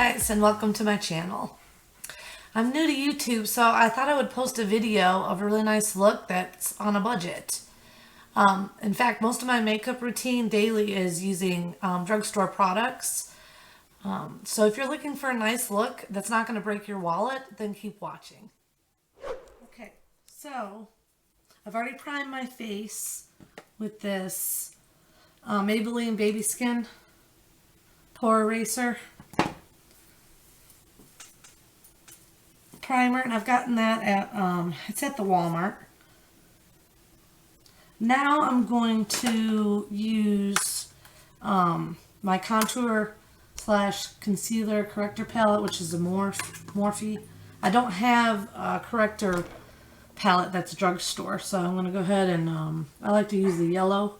guys, and welcome to my channel. I'm new to YouTube, so I thought I would post a video of a really nice look that's on a budget. In fact, most of my makeup routine daily is using drugstore products. So if you're looking for a nice look that's not going to break your wallet, then keep watching. Okay, so I've already primed my face with this Maybelline Baby Skin Pore Eraser primer, and I've gotten that at it's at the Walmart. Now I'm going to use my contour slash concealer corrector palette, which is a Morphe. I don't have a corrector palette that's drugstore, so I'm going to go ahead and I like to use the yellow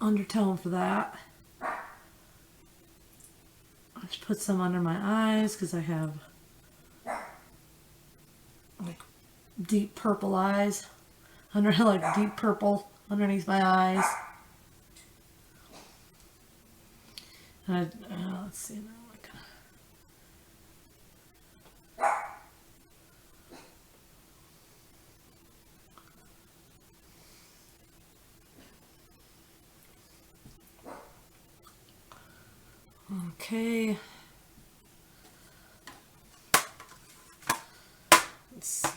undertone for that. I just put some under my eyes because I have like deep purple eyes. Like deep purple underneath my eyes. And let's see now. Okay. Let's see.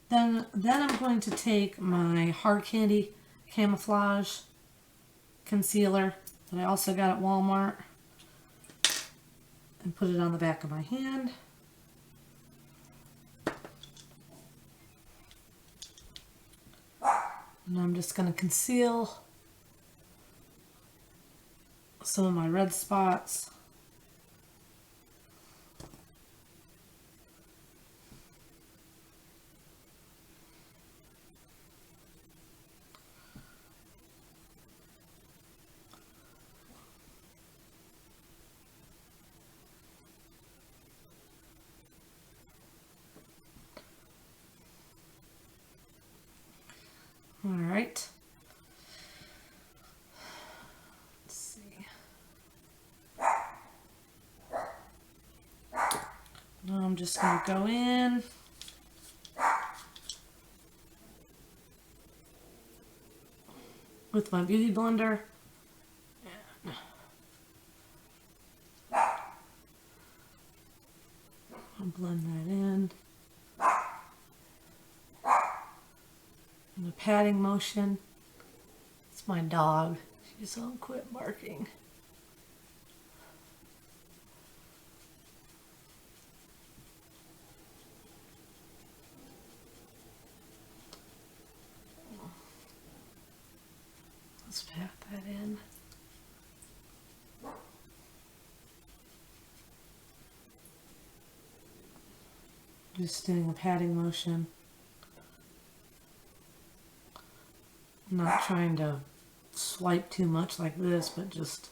Then I'm going to take my Hard Candy Camouflage concealer that I also got at Walmart and put it on the back of my hand. And I'm just going to conceal some of my red spots. All right. Let's see. Now I'm just going to go in with my beauty blender and I'll blend that in. And a patting motion. It's my dog. She's won't quit barking. Let's pat that in. Just doing a patting motion. I'm not trying to swipe too much like this, but just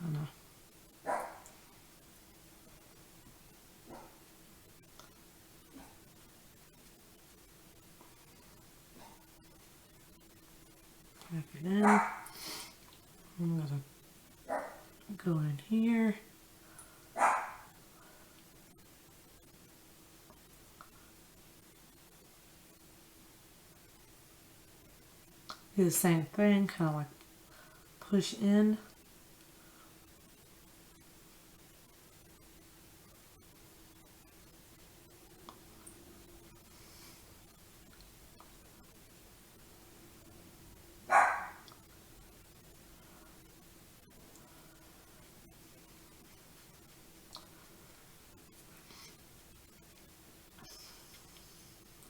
kind of. Pack it in. I'm going to go in here. Do the same thing, kind of like push in.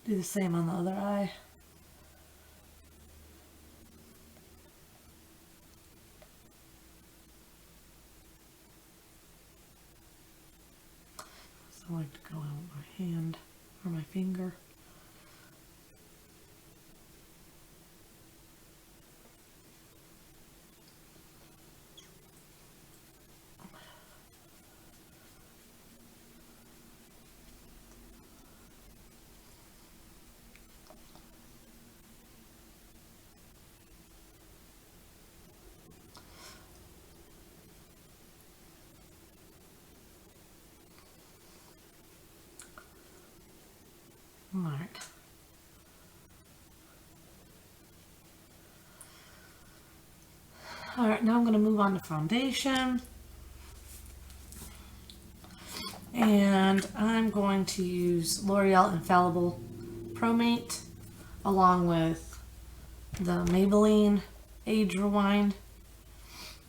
Do the same on the other eye. I like to go out with my hand or my finger. Alright, now I'm going to move on to foundation. And I'm going to use L'Oreal Infallible Pro Matte along with the Maybelline Age Rewind.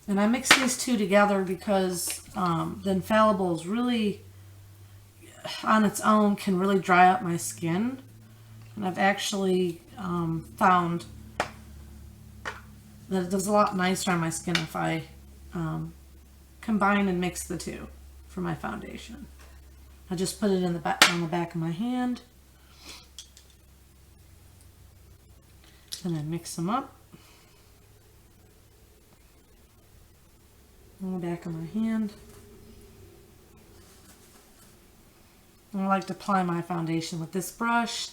And I mix these two together because the Infallible is really, on its own, can really dry up my skin. And I've actually found that it does a lot nicer on my skin if I combine and mix the two for my foundation. I just put it in the back, on the back of my hand. Then I mix them up on the back of my hand. And I like to apply my foundation with this brush.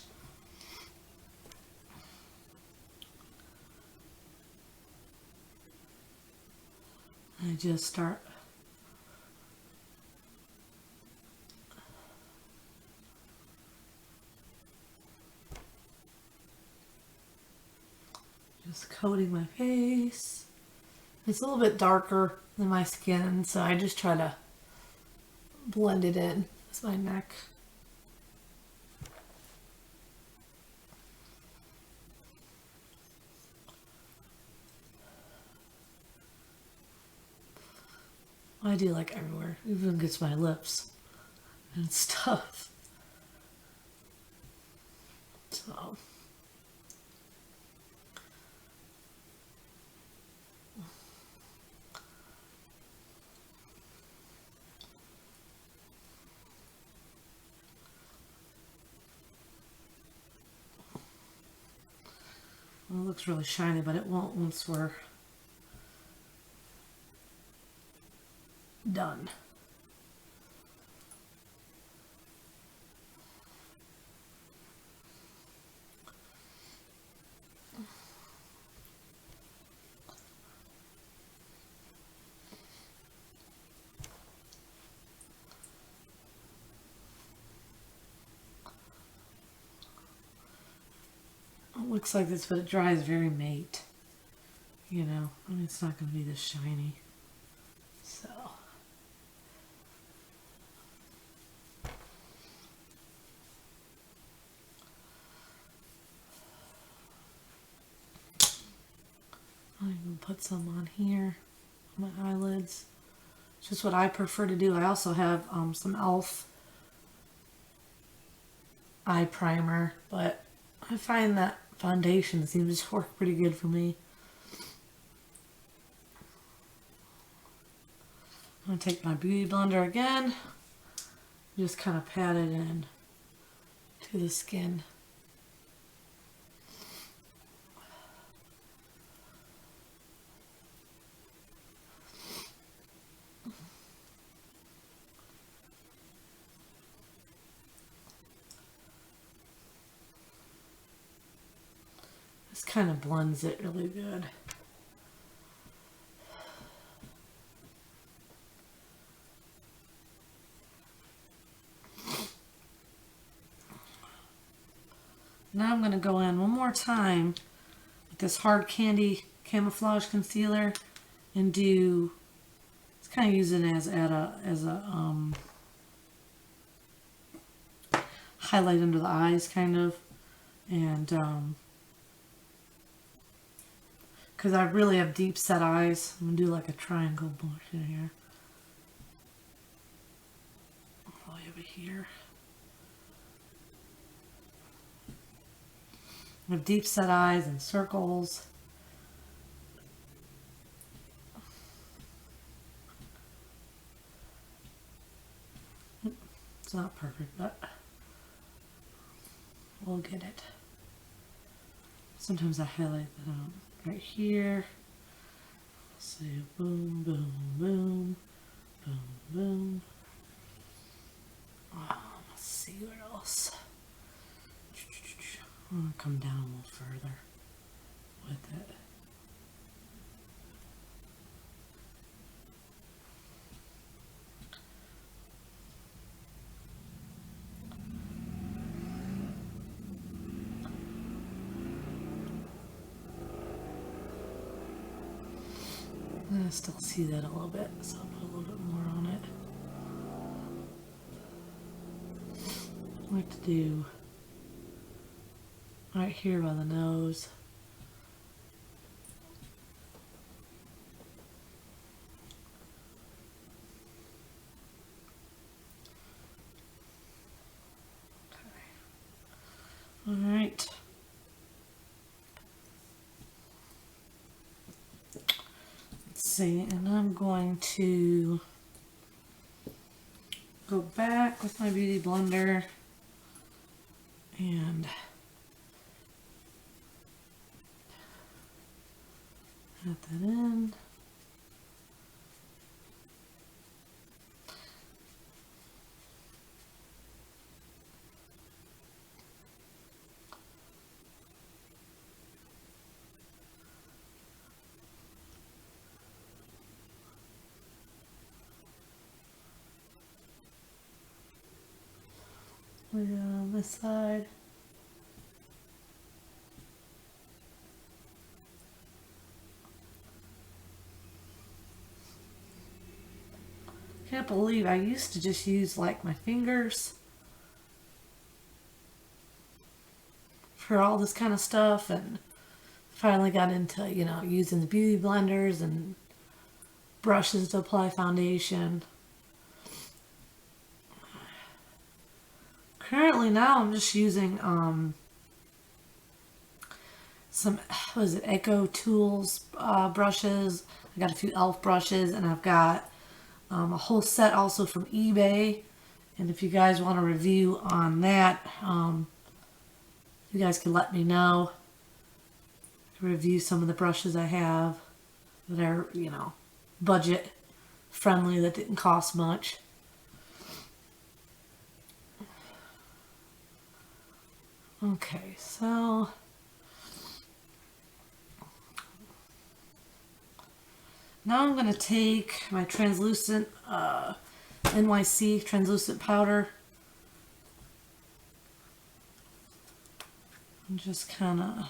I just start just coating my face. It's a little bit darker than my skin, so I just try to blend it in. That's my neck. I do like everywhere, even against my lips and stuff. So. Well, it looks really shiny, but it won't once we're done. It looks like this, but it dries very matte. You know, I mean, it's not going to be this shiny. So. I'm going to put some on here, on my eyelids. It's just what I prefer to do. I also have some e.l.f. eye primer, but I find that foundation seems to work pretty good for me. I'm going to take my beauty blender again, just kind of pat it in to the skin. This kind of blends it really good. Now I'm going to go in one more time with this hard Candy Camouflage Concealer and do, it's kind of using it as a highlight under the eyes, kind of, and because I really have deep set eyes, I'm going to do like a triangle blush in here. All the way over here. I have deep set eyes and circles. It's not perfect, but we'll get it. Sometimes I highlight that right here. Say boom, boom, boom, boom, boom. Oh, let's see what else. I'm going to come down a little further with it. kind of still see that a little bit, so I'll put a little bit more on it. I like to do right here by the nose. Okay. All right. Let's see, and I'm going to go back with my beauty blender and add that in. On this side. Can't believe I used to just use like my fingers for all this kind of stuff, and finally got into, you know, using the beauty blenders and brushes to apply foundation. Currently now I'm just using some, what is it, Echo Tools brushes. I got a few e.l.f. brushes, and I've got a whole set also from eBay. And if you guys want a review on that, you guys can let me know. Review some of the brushes I have that are, you know, budget friendly, that didn't cost much. Okay, so now I'm going to take my translucent NYC translucent powder and just kind of, I'm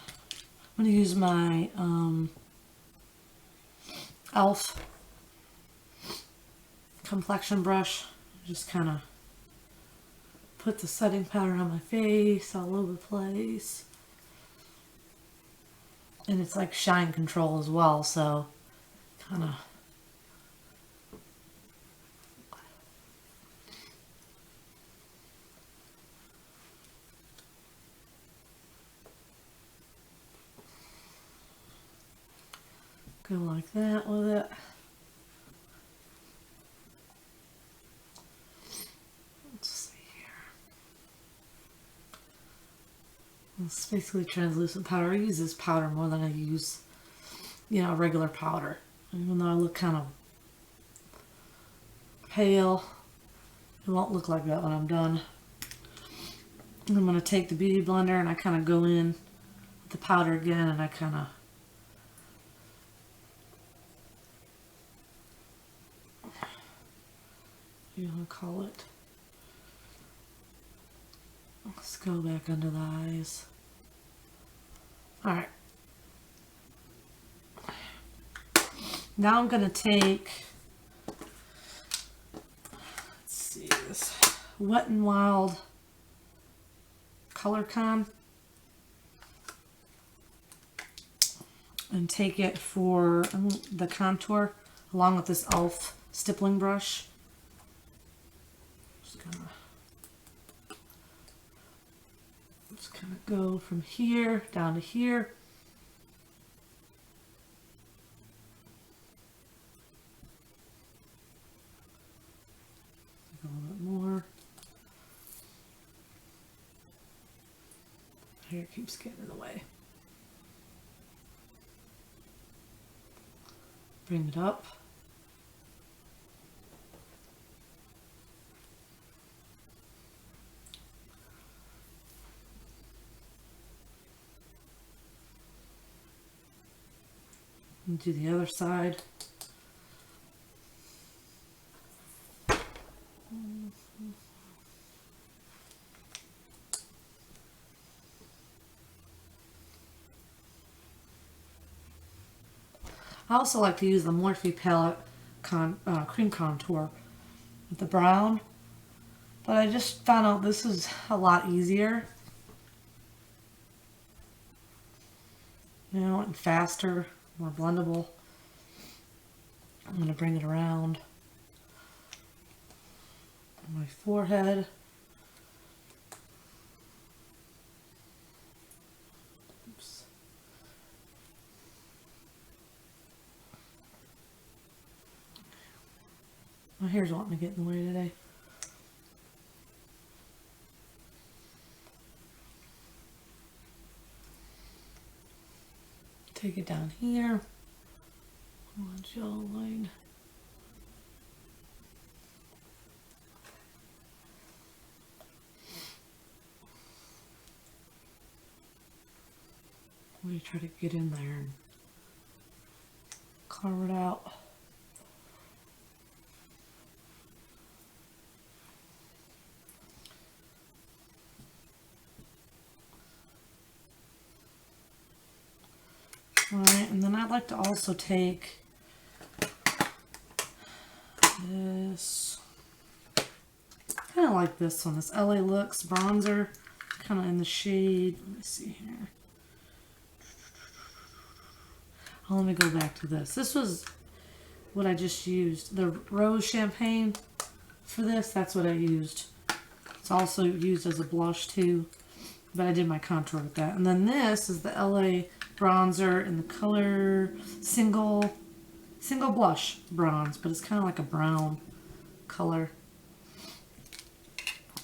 going to use my e.l.f. complexion brush, just kind of put the setting powder on my face all over the place. And it's like shine control as well, so kind of go like that with it. It's basically translucent powder. I use this powder more than I use, you know, regular powder. Even though I look kind of pale, it won't look like that when I'm done. And I'm going to take the beauty blender and I kind of go in with the powder again, and I kind of you want to call it. Let's go back under the eyes. Alright. Now I'm going to take, let's see, this WetnWild Color Con and take it for the contour along with this e.l.f. stippling brush. Just kind of go from here down to here. A little bit more. Hair keeps getting in the way. Bring it up. And do the other side. I also like to use the Morphe palette cream contour with the brown. But I just found out this is a lot easier. You know, and faster, more blendable. I'm going to bring it around my forehead. Oops. My hair's wanting to get in the way today. Take it down here on the jawline. We try to get in there and carve it out. Alright, and then I'd like to also take this, kind of like this one, this LA Looks bronzer, kind of in the shade, let me see here. Oh, let me go back to this. This was what I just used. The Rose Champagne for this, that's what I used. It's also used as a blush too, but I did my contour with that. And then this is the LA bronzer in the color single blush bronze, but it's kind of like a brown color.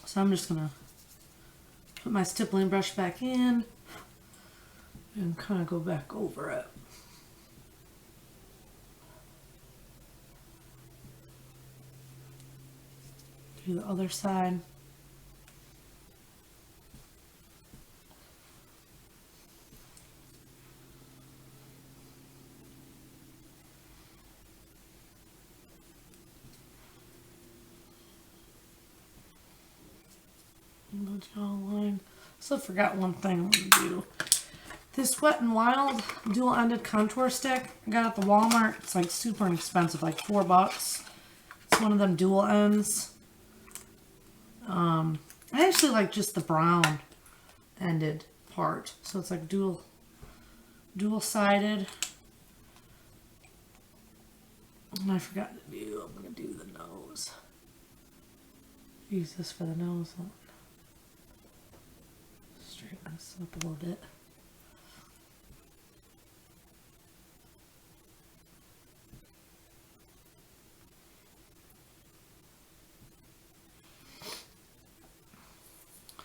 So I'm just gonna put my stippling brush back in and kind of go back over it. Do the other side. The jawline. So forgot one thing I'm going to do. This WetnWild Dual-ended contour stick I got at the Walmart. It's like super inexpensive, like $4. It's one of them dual ends. I actually like just the brown ended part. So it's like dual-sided. And I forgot to do, I'm going to do the nose. Use this for the nose. Straighten this up a little bit.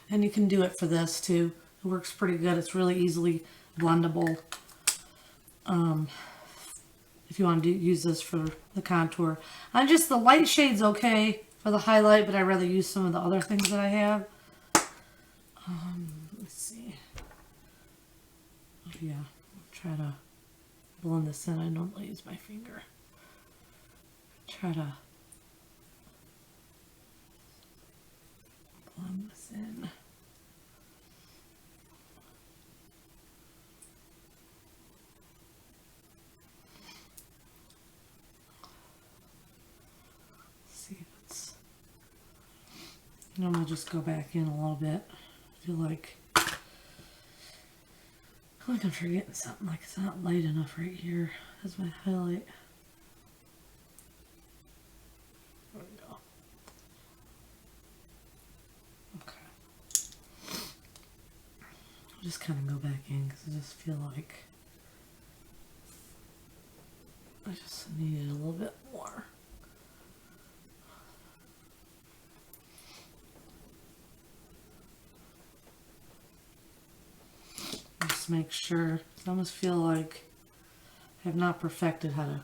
And you can do it for this too. It works pretty good. It's really easily blendable. If you want to use this for the contour. Just the light shade's okay for the highlight, but I'd rather use some of the other things that I have. Let's see. Oh, yeah, I'll try to blend this in. I normally use my finger. Try to blend this in. See if it's. I'm gonna just go back in a little bit. I feel like I'm forgetting something. Like it's not light enough right here. That's my highlight. There we go. Okay. I'll just kind of go back in because I just feel like I just needed a little bit more. Just make sure. I almost feel like I have not perfected how to.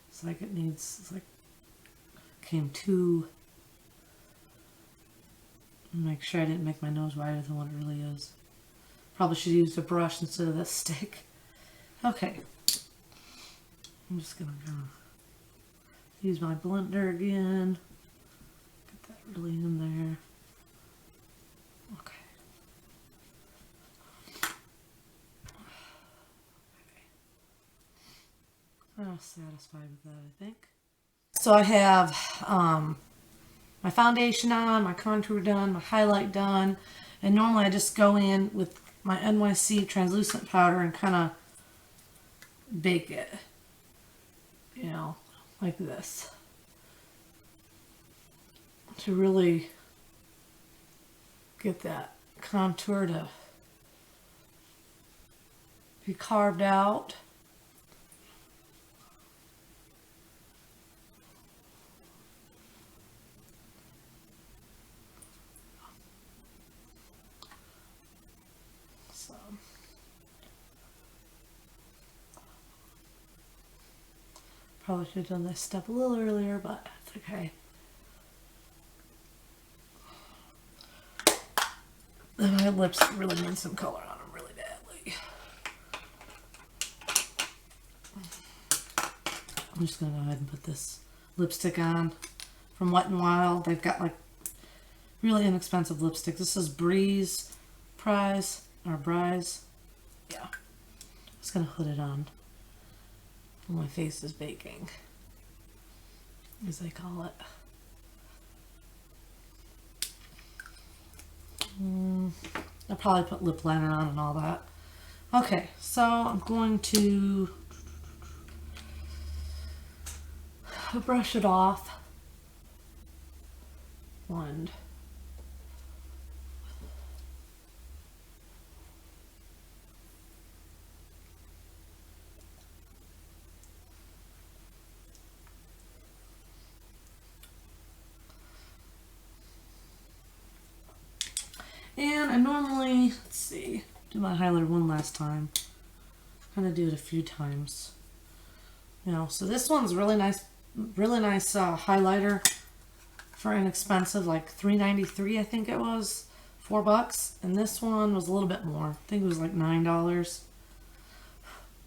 It's like it needs. It's like came too. Make sure I didn't make my nose wider than what it really is. Probably should use a brush instead of this stick. Okay. I'm just gonna go use my blender again. Get that really in there. Okay. kind of satisfied with that, I think. So I have my foundation on, my contour done, my highlight done, and normally I just go in with my NYC translucent powder and kind of bake it, you know, like this, to really get that contour to be carved out. So probably should have done this step a little earlier, but it's okay. And my lips really need some color on them really badly. I'm just gonna go ahead and put this lipstick on from Wet n Wild. They've got like really inexpensive lipstick. This is Breeze Brise or Brise. Yeah. Just gonna put it on when my face is baking, as they call it. I'll probably put lip liner on and all that. Okay, so I'm going to brush it off. And I normally, let's see, do my highlighter one last time. Kind of do it a few times. You know, so this one's really nice highlighter for inexpensive, like $3.93 I think it was, $4. And this one was a little bit more. I think it was like $9.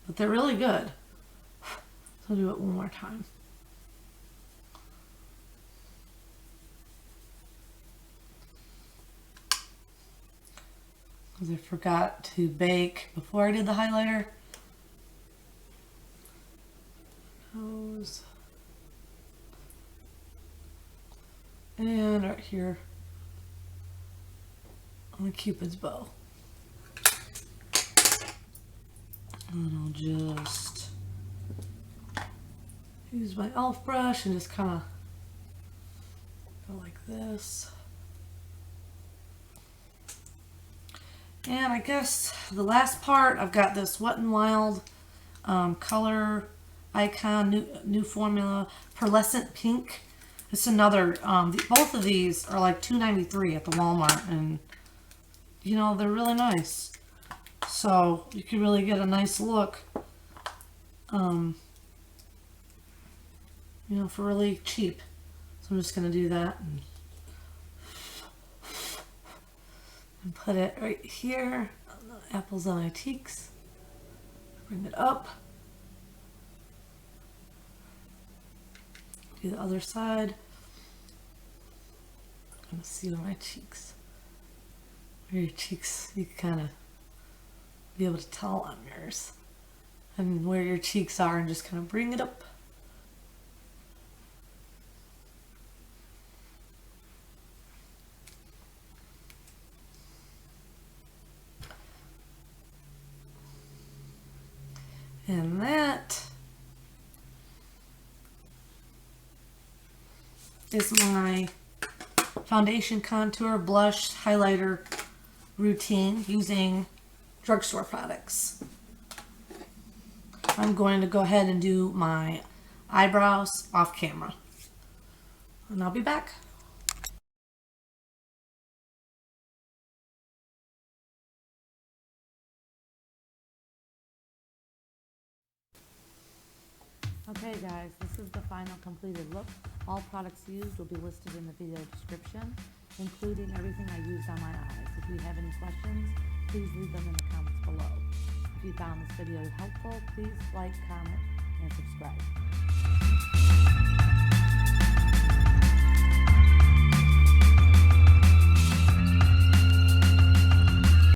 But they're really good. So I'll do it one more time. Because I forgot to bake before I did the highlighter. Nose. And right here on the Cupid's bow. And I'll just use my e.l.f. brush and just kind of go like this. And I guess the last part, I've got this Wet n Wild color icon, new formula, Pearlescent Pink. It's another, both of these are like $2.93 at the Walmart, and you know, they're really nice. So you can really get a nice look, you know, for really cheap. So I'm just going to do that and put it right here on the apples on my cheeks. Bring it up. Do the other side. Kind of see my cheeks. Where your cheeks, you can kind of be able to tell on yours. And where your cheeks are, and just kind of bring it up. And that is my foundation, contour, blush, highlighter routine using drugstore products. I'm going to go ahead and do my eyebrows off camera. And I'll be back. Okay guys, this is the final completed look. All products used will be listed in the video description, including everything I used on my eyes. If you have any questions, please leave them in the comments below. If you found this video helpful, please like, comment, and subscribe.